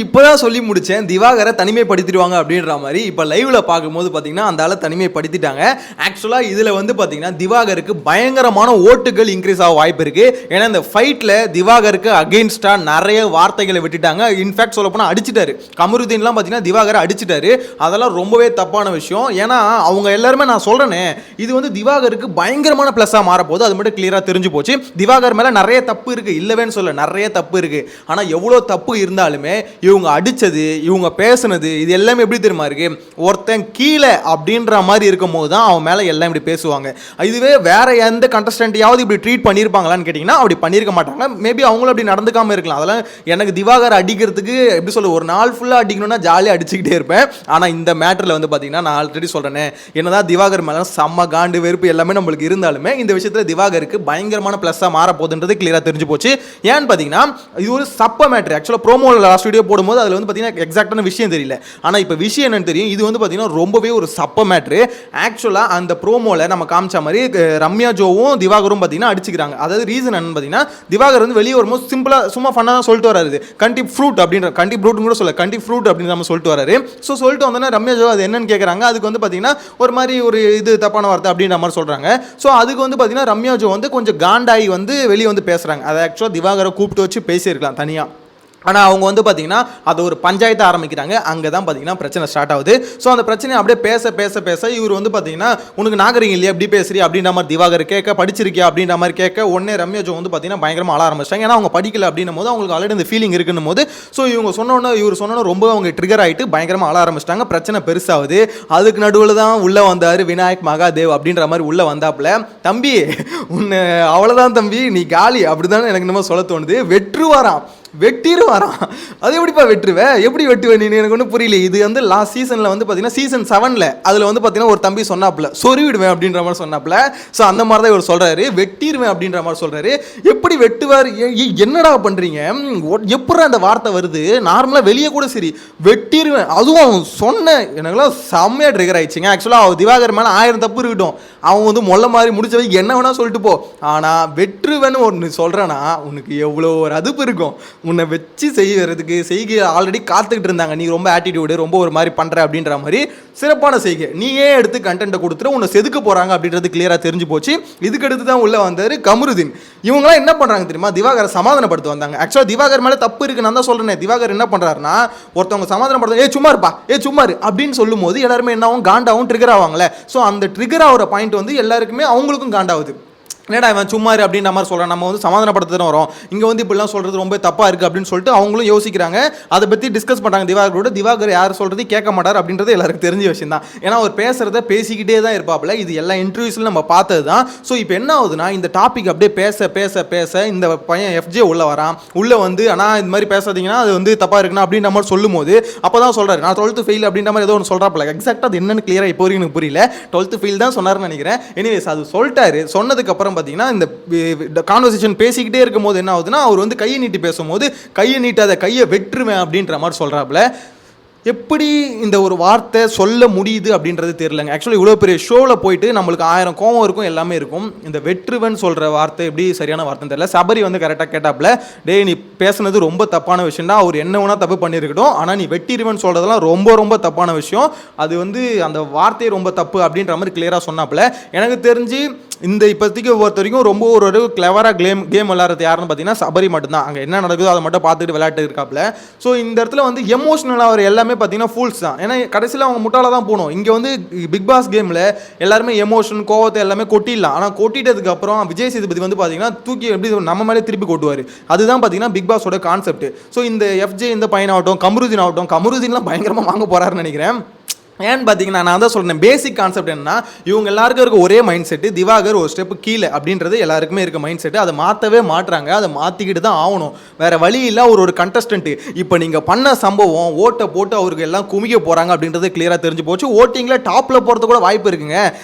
இப்பதான் சொல்லி முடிச்சேன், திவாகரை தனிமைப்படுத்திடுவாங்க அப்படின்ற மாதிரி. இப்போ லைவ்ல பார்க்கும்போது பார்த்தீங்கன்னா அந்த ஆளை தனிமைப்படுத்திட்டாங்க. ஆக்சுவலாக இதில் வந்து பார்த்தீங்கன்னா திவாகருக்கு பயங்கரமான ஓட்டுகள் இன்க்ரீஸ் ஆக வாய்ப்பு இருக்கு. ஏன்னா இந்த ஃபைட்டில் திவாகருக்கு அகெயின்ஸ்டா நிறைய வார்த்தைகளை விட்டுட்டாங்க. இன்ஃபேக்ட் சொல்ல போனால் அடிச்சிட்டாரு. கமருதீன்லாம் பார்த்தீங்கன்னா திவாகரை அடிச்சிட்டாரு. அதெல்லாம் ரொம்பவே தப்பான விஷயம். ஏன்னா அவங்க எல்லாருமே நான் சொல்றேனே, இது வந்து திவாகருக்கு பயங்கரமான பிளஸ்ஸாக மாறப்போகுது. அது மட்டும் கிளியராக தெரிஞ்சு போச்சு. திவாகர் மேலே நிறைய தப்பு இருக்கு, இல்லவேன்னு சொல்ல, நிறைய தப்பு இருக்கு. ஆனால் எவ்வளோ தப்பு இருந்தாலுமே இவங்க அடிச்சது, இவங்க பேசுனது, இது எல்லாமே எப்படி தெரியுமா இருக்கு, ஒருத்தன் கீழே அப்படின்ற மாதிரி இருக்கும் போது தான் அவன் மேலே எல்லாம் இப்படி பேசுவாங்க. இதுவே வேற எந்த கண்டஸ்டன்ட்டையாவது இப்படி ட்ரீட் பண்ணியிருப்பாங்களான்னு கேட்டிங்கன்னா அப்படி பண்ணியிருக்க மாட்டாங்க. மேபி அவங்களும் அப்படி நடந்துக்காமல் இருக்கலாம். அதெல்லாம் எனக்கு திவாகர் அடிக்கிறதுக்கு எப்படி சொல்ல, ஒரு நாள் ஃபுல்லாக அடிக்கணும்னா ஜாலியாக அடிச்சுக்கிட்டே இருப்பேன். ஆனால் இந்த மேட்டரில் வந்து பார்த்தீங்கன்னா நான் ஆல்ரெடி சொல்கிறேனே, என்னதான் திவாகர் மேலே செம்ம காண்டு வெறுப்பு எல்லாமே நம்மளுக்கு இருந்தாலுமே இந்த விஷயத்தில் திவாகருக்கு பயங்கரமான ப்ளஸ்ஸாக மாற போகுதுன்றது கிளியராக தெரிஞ்சு போச்சு. ஏன்னு பார்த்தீங்கன்னா இது ஒரு சப்ப மேட்ரு. ஆக்சுவலாக ப்ரோமோவில் லாஸ்ட் வீடியோ போடும்போது அதில் வந்து பார்த்தீங்கன்னா எக்ஸாக்டான விஷயம் தெரியல. ஆனால் இப்போ விஷயம் என்னன்னு தெரியும். இது வந்து பார்த்தீங்கன்னா ரொம்பவே ஒரு சப்ப மேட்ரு. ஆக்சுவலாக அந்த ப்ரோமோவில் நம்ம காமிச்ச மாதிரி ரம்யா ஜோவும் திவாகரும் பார்த்தீங்கன்னா அடிச்சுக்கிறாங்க. அதாவது ரீசன் என்னன்னு பார்த்தீங்கன்னா, திவாகர் வந்து வெளியே வரும்போது சிம்பிளாக சும்மா ஃபன்னாக சொல்லிட்டு வராது. கண்டி ஃப்ரூட் அப்படின்ற, கண்டி ஃப்ரூட் கூட சொல்ல, கண்டி ஃப்ரூட் அப்படின்னு நம்ம சொல்லிட்டு வராரு. ஸோ சொல்லிட்டு வந்தோன்னா ரம்யா ஜோ அது என்னன்னு கேட்குறாங்க. அதுக்கு வந்து பார்த்தீங்கன்னா ஒரு மாதிரி ஒரு இது தப்பான வார்த்தை அப்படின்ற மாதிரி சொல்கிறாங்க. ஸோ அதுக்கு வந்து பார்த்தீங்கன்னா ரம்யா ஜோ வந்து கொஞ்சம் காண்டாகி வந்து வெளியே வந்து பேசுகிறாங்க. அதை ஆக்சுவலாக திவாகரை கூப்பிட்டு வச்சு பேசியிருக்கலாம் தனியாக. ஆனால் அவங்க வந்து பார்த்தீங்கன்னா அது ஒரு பஞ்சாயத்தை ஆரம்பிக்கிறாங்க. அங்கே தான் பார்த்தீங்கன்னா பிரச்சனை ஸ்டார்ட் ஆகுது. ஸோ அந்த பிரச்சனையை அப்படியே பேச பேச பேச இவர் வந்து பார்த்தீங்கன்னா உனக்கு நாகரிகம் இல்லையா, எப்படி பேசுறீ அப்படின்ற மாதிரி திவாகர் கேட்க, படிச்சிருக்கியா அப்படின்ற மாதிரி கேட்க, உடனே ரம்யா ஜோ வந்து பார்த்தீங்கன்னா பயங்கரமாக அழ ஆரம்பிச்சிட்டாங்க. ஏன்னா அவங்க படிக்கல அப்படின்னும் போது அவங்களுக்கு ஆல்ரெடி இந்த ஃபீலிங் இருக்குன்னும் போது, ஸோ இவங்க சொன்னோன்னே இவர் சொன்னோன்னே ரொம்ப அவங்க ட்ரிகர் ஆகிட்டு பயங்கரமாக அழ ஆரம்பிச்சிட்டாங்க. பிரச்சனை பெருசாகுது. அதுக்கு நடுவில் தான் உள்ளே வந்தார் விநாயக் மகாதேவ் அப்படின்ற மாதிரி உள்ளே வந்தாப்புல, தம்பி உன்னை அவ்வளோதான் தம்பி நீ காலி அப்படிதான் எனக்கு நம்ம சொல்ல தோணுது. வெட்டிடுவாராம். அது எப்படிப்பா வெட்டுருவேன், எப்படி வெட்டுவேன் நீ, எனக்கு ஒன்றும் புரியல. இது வந்து லாஸ்ட் சீசனில் வந்து பார்த்தீங்கன்னா சீசன் 7ல் அதில் வந்து பார்த்தீங்கன்னா ஒரு தம்பி சொன்னாப்புல சொருவிடுவேன் அப்படின்ற மாதிரி சொன்னாப்புல. ஸோ அந்த மாதிரி தான் இவர் சொல்கிறாரு, வெட்டிடுவேன் அப்படின்ற மாதிரி சொல்கிறாரு. எப்படி வெட்டுவார், என்னடா பண்ணுறீங்க, எப்படி அந்த வார்த்தை வருது. நார்மலாக வெளியே கூட சரி வெட்டிடுவேன், அதுவும் அவன் சொன்ன எனக்குலாம் செம்மையாக ட்ரிகர் ஆயிடுச்சுங்க. ஆக்சுவலாக அவன் திவாகர் மேலே 1000 தப்பு இருக்கட்டும், அவன் வந்து மொல்ல மாதிரி முடிச்சவை என்ன வேணா சொல்லிட்டு போ, ஆனால் வெட்டுருவேன்னு ஒன்று சொல்கிறேன்னா உனக்கு எவ்வளோ ஒரு அதுப்பு இருக்கும். உன்னை வச்சு செய்கை ஆல்ரெடி காத்துக்கிட்டு இருந்தாங்க. நீ ரொம்ப ஆட்டிடியூடு, ரொம்ப ஒரு மாதிரி பண்ணுற அப்படின்ற மாதிரி சிறப்பான செய்கை நீயே எடுத்து கண்டென்ட்டை கொடுத்துட்டு உன்னை செதுக்க போகிறாங்க அப்படின்றது கிளியராக தெரிஞ்சு போச்சு. இதுக்கு அடுத்து தான் உள்ளே வந்தார் கமருதீன். இவங்களாம் என்ன பண்ணுறாங்க தெரியுமா, திவாகரை சமாதானப்படுத்த வந்தாங்க. ஆக்சுவலாக திவாகர் மேலே தப்பு இருக்குது, நான் தான் சொல்கிறேன். திவாகர் என்ன பண்ணுறாருன்னா, ஒருத்தவங்க சமாதானப்படுத்த சும்மா இருப்பா, சும்மாரு அப்படின்னு சொல்லும் போது எல்லாருமே என்ன ஆகும், காண்டாவும் ட்ரிகர் ஆவாங்களே. ஸோ அந்த ட்ரிகர் ஆகிற பாயிண்ட் வந்து எல்லாருக்குமே அவங்களுக்கும் காண்டாகுது. என்னடா இவன் சும்மாரு அப்படின்ற மாதிரி சொல்கிறான், நம்ம வந்து சமாதானப்படுத்த வரோம், இங்கே வந்து இப்படிலாம் சொல்கிறது ரொம்ப தப்பாக இருக்குது அப்படின்னு சொல்லிட்டு அவங்களும் யோசிக்கிறாங்க. அதை பற்றி டிஸ்கஸ் பண்ணுறாங்க திவாகரோட. திவாகர் யார் சொல்கிறது கேட்க மாட்டார் அப்படின்றது எல்லாருக்கும் தெரிஞ்ச விஷயம் தான். ஏன்னா அவர் பேசுகிறத பேசிக்கிட்டே தான் இருப்பாப்புல. இது எல்லா இன்டர்வியூஸில் நம்ம பார்த்தது தான். ஸோ இப்போ என்ன ஆகுதுன்னா, இந்த டாபிக் அப்படியே பேச பேச பேச இந்த பையன் FJ உள்ளே வரான். உள்ளே வந்து ஆனால் இது மாதிரி பேசாதீங்கன்னா அது வந்து தப்பாக இருக்குன்னா அப்படின்ற மாதிரி சொல்லும் போது அப்போ தான் சொல்கிறாரு, நான் 12th ஃபெயில் அப்படின்ற மாதிரி ஏதோ ஒன்று சொல்கிறாப்புல. எக்ஸாக்டாக அது என்னன்னு கிளியராக இப்போ வரைக்கும் எனக்கு புரியல. 12th ஃபெயில் தான் சொன்னார்னு நினைக்கிறேன். எனிவேஸ் அது சொல்லிட்டாரு. சொன்னதுக்கப்புறம் பார்த்தீங்கன்னா இந்த கான்வர்சேஷன் பேசிக்கிட்டே இருக்கும் போது என்ன ஆகுதுன்னா, அவர் வந்து கையை நீட்டி பேசும்போது கையை நீட்டாத, கையை வெட்டுருவேன் அப்படின்ற மாதிரி சொல்கிறாப்புல. எப்படி இந்த ஒரு வார்த்தை சொல்ல முடியுது அப்படின்றது தெரியலங்க. ஆக்சுவலி இவ்வளோ பெரிய ஷோவில் போயிட்டு நம்மளுக்கு 1000 கோவம் இருக்கும், எல்லாமே இருக்கும். இந்த வெற்றுவன் சொல்கிற வார்த்தை எப்படி சரியான வார்த்தைன்னு தெரியல. சபரி வந்து கரெக்டாக கேட்டாப்புல, டே நீ பேசுனது ரொம்ப தப்பான விஷயம் தான், அவர் என்ன வேணால் தப்பு பண்ணியிருக்கட்டும், ஆனால் நீ வெட்டிடுவன் சொல்கிறதெல்லாம் ரொம்ப ரொம்ப தப்பான விஷயம், அது வந்து அந்த வார்த்தையை ரொம்ப தப்பு அப்படின்ற மாதிரி கிளியராக சொன்னாப்புல. எனக்கு தெரிஞ்சு இந்த இப்போதைக்கு பொறுத்த வரைக்கும் ரொம்ப ஒரு கிளவராக கேம் விளையாடுறது யாருன்னு பார்த்தீங்கன்னா சபரி மட்டும்தான். அங்கே என்ன நடக்குதோ அதை மட்டும் பார்த்துட்டு விளையாட்டு இருக்காப்புல. ஸோ இந்த இடத்துல வந்து எமோஷனலாக அவர் எல்லாமே பார்த்தீங்கன்னா ஃபூல்ஸ் தான். ஏன்னா கடைசியில் அவங்க முட்டாள தான் போகணும். இங்கே வந்து பிக் பாஸ் கேமில் எல்லாருமே எமோஷன் கோவத்தை எல்லாமே கொட்டிடலாம். ஆனால் கொட்டிட்டதுக்கு அப்புறம் விஜய் சேதுபதி வந்து பார்த்தீங்கன்னா தூக்கி எப்படி நம்ம மேலே திருப்பி கொட்டுவார். அதுதான் பார்த்தீங்கன்னா பிக் பாஸோட கான்செப்ட். ஸோ இந்த FJ இந்த பையனாகட்டும், கமருதீன் ஆகட்டும், கமருதீன்லாம் பயங்கரமாக வாங்க போகிறாருன்னு நினைக்கிறேன். ஏன்னு பார்த்தீங்கன்னா நான் தான் சொல்கிறேன், பேசிக் கான்செப்ட் என்னன்னா, இவங்க எல்லாருக்கும் இருக்க ஒரே மைண்ட் செட்டு திவாகர் ஒரு ஸ்டெப்பு கீழே அப்படின்றது எல்லாருக்குமே இருக்க மைண்ட் செட்டு. அதை மாற்றவே மாட்டுறாங்க, அதை மாற்றிக்கிட்டு தான் ஆகணும், வேறு வழி இல்லை. ஒரு கண்டஸ்டன்ட்டு இப்போ நீங்கள் பண்ண சம்பவம் ஓட்டை போட்டு அவருக்கு எல்லாம் குமிக்க போகிறாங்க அப்படின்றது கிளியராக தெரிஞ்சு போச்சு. ஓட்டிங்கில் டாப்பில் போகிறது கூட வாய்ப்பு இருக்குங்க.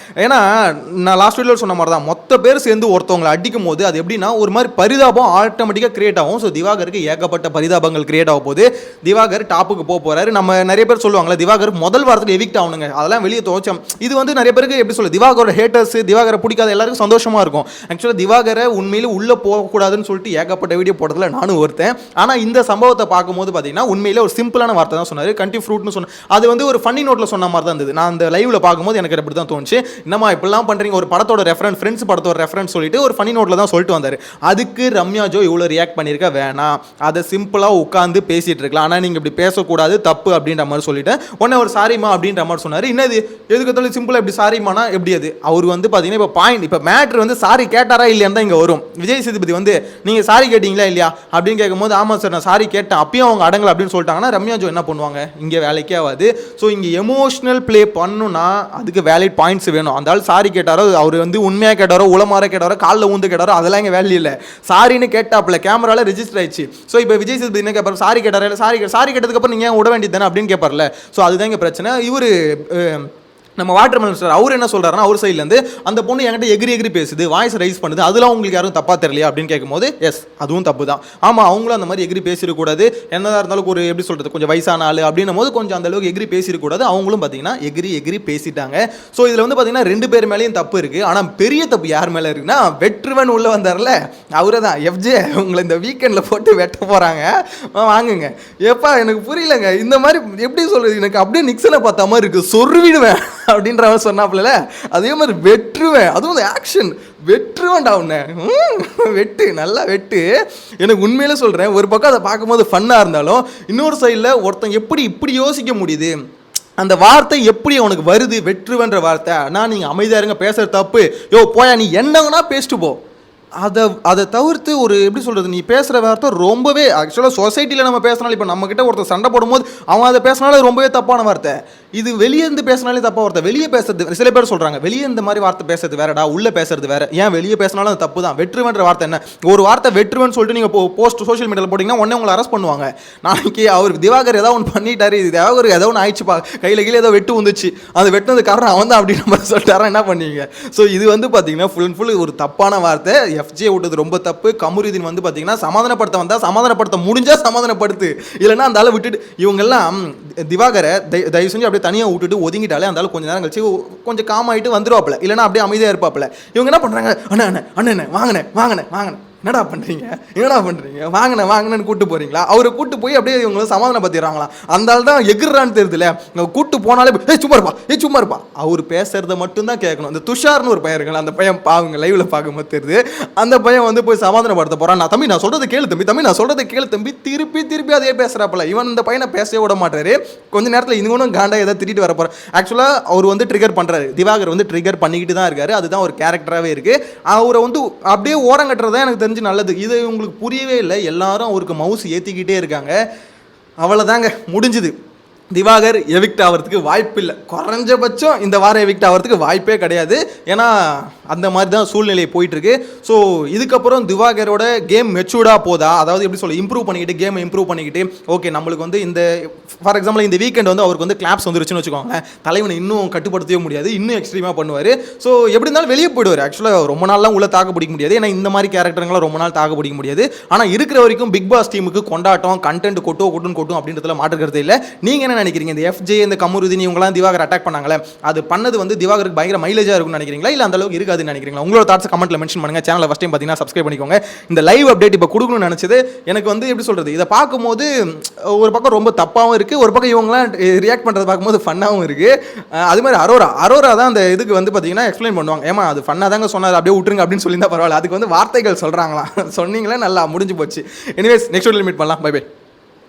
ஏன்னா நான் லாஸ்ட் வீடியோவில் சொன்ன மாதிரி தான், மொத்த பேர் சேர்ந்து ஒருத்தவங்களை அடிக்கும் போது அது எப்படின்னா ஒரு மாதிரி பரிதாபம் ஆட்டோமேட்டிக்காக கிரியேட் ஆகும். ஸோ திவாகருக்கு ஏகப்பட்ட பரிதாபங்கள் கிரியேட் ஆக போகுது. திவாகர் டாப்புக்கு போகிறாரு. நம்ம நிறைய பேர் சொல்லுவாங்களே, திவாகர் முதல் வாரத்துக்கு எவிக்ட் ஆகணுங்க, அதெல்லாம் வெளியே துவச்சோம். இது வந்து நிறைய பேருக்கு எப்படி சொல்ல, திவாகரோட ஹேட்டர்ஸ், திவாகரை பிடிக்காத எல்லாருக்கும் சந்தோஷமா இருக்கும். ஆக்சுவலாக திவாகரை உண்மையில உள்ள போகக்கூடாதுன்னு சொல்லிட்டு ஏகப்பட்ட வீடியோ போட்டதில் நானும் ஒருத்தன். ஆனால் இந்த சம்பவத்தை பார்க்கும்போது பார்த்தீங்கன்னா உண்மையிலே ஒரு சிம்பிளான வார்த்தை தான் சொன்னார், கண்டி ஃப்ரூட்னு சொன்ன. அது வந்து ஒரு ஃபன்னி நோட்டில் சொன்ன மாதிரி தான் இருந்தது. நான் அந்த லைவ்ல பார்க்கும்போது எனக்கு அப்படி தான் தோணுச்சு. என்னம்மா இப்படிலாம் பண்ணுறீங்க, ஒரு படத்தோட ரெஃபரன்ஸ், ஃப்ரெண்ட்ஸ் படத்தோட ரெஃபரன்ஸ் சொல்லிட்டு ஒரு ஃபன்னி நோட்டில் தான் சொல்லிட்டு வந்தார். அதுக்கு ரம்யா ஜோ இவ்வளோ ரியாக்ட் பண்ணியிருக்க வேணாம், அதை சிம்பிளாக உட்காந்து பேசிட்டு இருக்கலாம், ஆனால் நீங்கள் இப்படி பேசக்கூடாது, தப்பு அப்படின்ற மாதிரி சொல்லிட்டு உடனே ஒரு சாரிமா அப்படின்ற மாதிரி சொன்னார். என்னது எதுக்கு சிம்பிளாக இப்படி சாரிமானா எப்படி? அது அவர் வந்து பார்த்தீங்கன்னா இப்போ பாயிண்ட், இப்போ மேட்ரு வந்து சாரி கேட்டாரா இல்லையான்னு தான் இங்கே வரும். விஜய் சேதுபதி வந்து நீங்கள் சாரி கேட்டீங்களா இல்லையா அப்படின்னு கேட்கும்போது ஆமாம் சார் நான் சாரி கேட்டேன், அப்பயும் அவங்க அடங்கலை அப்படின்னு சொல்லிட்டாங்கன்னா ரம்யா ஜோ என்ன பண்ணுவாங்க? இங்கே வேலைக்கே ஆகாது. ஸோ இங்கே எமோஷனல் ப்ளே பண்ணுன்னா அதுக்கு வேலிட் பாயிண்ட்ஸ் வேணும். அந்த ஆள் சாரி கேட்டாரோ, அவர் வந்து உண்மையாக கேட்டாரோ, உளமாற கேட்டாரோ, காலில் ஊந்து கேட்டாரோ, அதெல்லாம் இங்கே வேல்யூ இல்லை. சாரின்னு கேட்டாப்புல கேமராவில் ரெஜிஸ்டர் ஆயிடுச்சு. ஸோ இப்போ விஜய் சேதுபதி என்ன கேட்பார்? சாரி கேட்டாரா இல்லை, சாரி கேட்டதுக்கப்புறம் நீங்கள் விட வேண்டியது தானே அப்படின்னு கேட்பார்ல. ஸோ அதுதான் இங்கே பிரச்சனை. இவர் நம்ம வாட்டர் மினிஸ்டர் அவர் என்ன சொல்கிறாருன்னா, அவர் சைட்லேருந்து அந்த பொண்ணு என்கிட்ட எகிரி பேசுது, வாய்ஸ் ரைஸ் பண்ணுது, அதெல்லாம் உங்களுக்கு யாரும் தப்பாக தெரியலையா அப்படின்னு கேட்கும்போது எஸ் அதுவும் தப்பு தான். ஆமாம் அவங்களும் அந்த மாதிரி எகிரி பேசிடக்கூடாது, என்னதான் இருந்தாலும் ஒரு எப்படி சொல்கிறது கொஞ்சம் வயசான ஆள் அப்படின்னும் போது கொஞ்சம் அந்த அளவுக்கு எகிரி பேசிடக்கூடாது. அவங்களும் பார்த்தீங்கன்னா எகிரி பேசிட்டாங்க. ஸோ இதில் வந்து பார்த்தீங்கன்னா 2 பேர் மேலேயும் தப்பு இருக்குது. ஆனால் பெரிய தப்பு யார் மேலே இருக்குன்னா, வெற்றுவன் உள்ளே வந்தார்ல அவரை தான். எஃப்ஜே உங்களை இந்த வீக்கெண்டில் போட்டு வெட்ட போகிறாங்க, வாங்குங்க. எப்பா எனக்கு புரியலங்க, இந்த மாதிரி எப்படி சொல்கிறது, எனக்கு அப்படியே நிக்சனை பார்த்த மாதிரி இருக்குது, சொருவிடுவேன் அப்படின்ற சொன்னாப்புல. அதே மாதிரி வெற்றுவேன், அதுவும் ஆக்ஷன் வெற்றுவேன்டா உன்னை, வெட்டு நல்லா வெட்டு. எனக்கு உண்மையில சொல்கிறேன், ஒரு பக்கம் அதை பார்க்கும்போது ஃபன்னாக இருந்தாலும் இன்னொரு சைடில் ஒருத்தன் எப்படி இப்படி யோசிக்க முடியுது, அந்த வார்த்தை எப்படி அவனுக்கு வருது, வெற்றுவன்ற வார்த்தை. ஆனால் நீங்கள் அமைதியாக இருங்க, பேசுகிற தப்பு, யோ போயா நீ என்னங்கன்னா பேசிட்டு போ. அதை தவிர்த்து ஒரு எப்படி சொல்கிறது, நீ பேசுகிற வார்த்தை ரொம்பவே ஆக்சுவலாக சொசைட்டியில் நம்ம பேசினாலும், இப்போ நம்மக்கிட்ட ஒருத்தர் சண்டை போடும்போது அவன் அதை பேசினாலும் ரொம்பவே தப்பான வார்த்தை. இது வெளியே இருந்து பேசினாலே தப்பாக வார்த்தை. வெளியே பேசுறது சில பேர் சொல்கிறாங்க, வெளியே இந்த மாதிரி வார்த்தை பேசுறது வேறடா, உள்ளே பேசுறது வேற. ஏன் வெளியே பேசினாலும் அது தப்பு தான். வெற்றுவன்ற வார்த்தை என்ன, ஒரு வார்த்தை வெற்றுவன் சொல்லிட்டு நீங்கள் போஸ்ட் சோஷியல் மீடியாவில் போட்டிங்கன்னா உடனே உங்களை அரெஸ்ட் பண்ணுவாங்க. நாளைக்கு அவருக்கு திவாகர் ஏதாவது ஒன்று பண்ணிட்டாரு, இது ஏதோ ஒன்று ஆயிடுச்சுப்பா, கையில் ஏதோ வெட்டு வந்துச்சு, அது வெட்டினது காரணம் அவன் தான் அப்படின்னு நம்ம சொல்லிட்டாரா, என்ன பண்ணுவீங்க? ஸோ இது வந்து பார்த்தீங்கன்னா ஃபுல் அண்ட் ஃபுல் ஒரு தப்பான வார்த்தை. எஃப்ஜே விட்டது ரொம்ப தப்பு. கமருதீன் வந்து பார்த்தீங்கன்னா சமாதானப்படுத்த வந்தால் சமாதானப்படுத்த முடிஞ்சால் சமாதானப்படுத்து, இல்லைன்னா அந்த ஆளை விட்டுட்டு இவங்கெல்லாம் திவாகரை தயவு செஞ்சு அப்படியே தனியாக விட்டுட்டு ஒதுங்கிட்டாலே அந்த ஆள் கொஞ்சம் நேரம் கழிச்சு கொஞ்சம் காம் ஆகிட்டு வந்துருவாப்புல, இல்லைன்னா அப்படியே அமைதியாக இருப்பாப்புல. இவங்க என்ன பண்ணுறாங்க, அண்ணன் வாங்கினேன் என்னடா பண்ணுறீங்க வாங்கினேன்னு கூட்டு போகிறீங்களா? அவரை கூட்டு போய் அப்படியே இவங்களை சமாதானப்படுத்திடுறாங்களா? அந்த ஆள் தான் எகிர்றான்னு தெரியுதுல, கூட்டு போனாலே சும்மா இருப்பா அவர் பேசுறத மட்டும்தான் கேட்கணும். இந்த துஷார்னு ஒரு பையன் இருக்கலாம், அந்த பையன் பாவங்க லைவ்ல பார்க்கும்போது தெரியுது, அந்த பையன் வந்து போய் சமாதானப்படுத்த போகிறான். நான் சொல்கிறத கேளு தம்பி திருப்பி அதே பேசுகிறாப்பல. இவன் இந்த பையனை பேசவே விட மாட்டாரு. கொஞ்ச நேரத்தில் இன்னொன்னும் காண்டா ஏதாவது திட்டிட்டு வர போகிறார். ஆக்சுவலாக அவர் வந்து ட்ரிகர் பண்ணுறாரு, திவாகர் வந்து ட்ரிகர் பண்ணிக்கிட்டு தான் இருக்காரு. அதுதான் ஒரு கேரக்டராகவே இருக்குது. அவரை வந்து அப்படியே ஓரங்கட்டுறதா எனக்கு நல்லது. இது உங்களுக்கு புரியவே இல்லை, எல்லாரும் அவருக்கு மவுஸ் ஏற்றிக்கிட்டே இருக்காங்க. அவ்வளோதாங்க முடிஞ்சுது. திவாகர் எவிக்ட் ஆகிறதுக்கு வாய்ப்பு இல்லை, குறைஞ்சபட்சம் இந்த வாரம் எவிக்ட் ஆகிறதுக்கு வாய்ப்பே கிடையாது. ஏன்னா அந்த மாதிரி தான் சூழ்நிலை போயிட்டுருக்கு. ஸோ இதுக்கப்புறம் திவாகரோட கேம் மெச்சூர்டாக போதா, அதாவது எப்படி சொல்ல இம்ப்ரூவ் பண்ணிக்கிட்டு கேமை இம்ப்ரூவ் பண்ணிக்கிட்டு ஓகே நம்மளுக்கு வந்து இந்த ஃபார் எக்ஸாம்பிள் இந்த வீக்கெண்ட் வந்து அவருக்கு வந்து கிளாப்ஸ் வந்துருச்சுன்னு வச்சுக்கோங்க, தலைவனை இன்னும் கட்டுப்படுத்தவே முடியாது, இன்னும் எக்ஸ்ட்ரீமாக பண்ணுவார். ஸோ எப்படி இருந்தாலும் வெளியே போயிடுவார். ஆக்சுவலாக ரொம்ப நாள்லாம் உள்ள தாக்கு பிடிக்க முடியாது, ஏன்னா இந்த மாதிரி கேரக்டருங்களாம் ரொம்ப நாள் தாக்கு பிடிக்க முடியாது. ஆனால் இருக்கிற வரைக்கும் பிக் பாஸ் டீமுக்கு கொண்டாட்டம், கண்டென்ட் கொட்டும் அப்படின்றதுல மாற்றுக்கிறது இல்லை. நீங்கள் என்ன நினைக்கிறீங்க? இந்த எஃப்ஜே, இந்த கமருதீன் இவங்கலாம் திவாகர் அட்டாக் பண்ணாங்களே, அது பண்ணது வந்து திவாகருக்கு பயங்கர மைலேஜாக இருக்கும்னு நினைக்கிறீங்களா, இல்லை அந்த அளவுக்கு இருக்காதுன்னு நினைக்கிறீங்களா? உங்களோட தாட்ஸ் கமெண்ட்ல மென்ஷன் பண்ணுங்க. சேனலை ஃபர்ஸ்ட் டைம் பார்த்தீங்கன்னா சப்ஸ்கிரைப் பண்ணிக்கோங்க. இந்த லைவ் அப்டேட் இப்போ கொடுக்கணும்னு நினைச்சது எனக்கு வந்து எப்படி சொல்றது, இதை பார்க்கும்போது ஒரு பக்கம் ரொம்ப தப்பாகவும் இருக்கு, ஒரு பக்கம் இவங்கலாம் ரியாக்ட் பண்ணுறது பார்க்கும்போது ஃபன்னாகவும் இருக்கு. அது மாதிரி அரோரா தான் அந்த இதுக்கு வந்து பார்த்தீங்கன்னா எக்ஸ்பிளைன் பண்ணுவாங்க, ஏமா அது ஃபன்னாக தாங்க சொன்னார், அப்படியே விட்டுருங்க அப்படின்னு சொல்லி தான் பரவாயில்ல, அதுக்கு வந்து வார்த்தைகள் சொல்கிறாங்களாம், சொன்னீங்களே நல்லா முடிஞ்சு போச்சு. எனிவேஸ் நெக்ஸ்ட் வீடியோவில் மீட் பண்ணலாம். Bye by.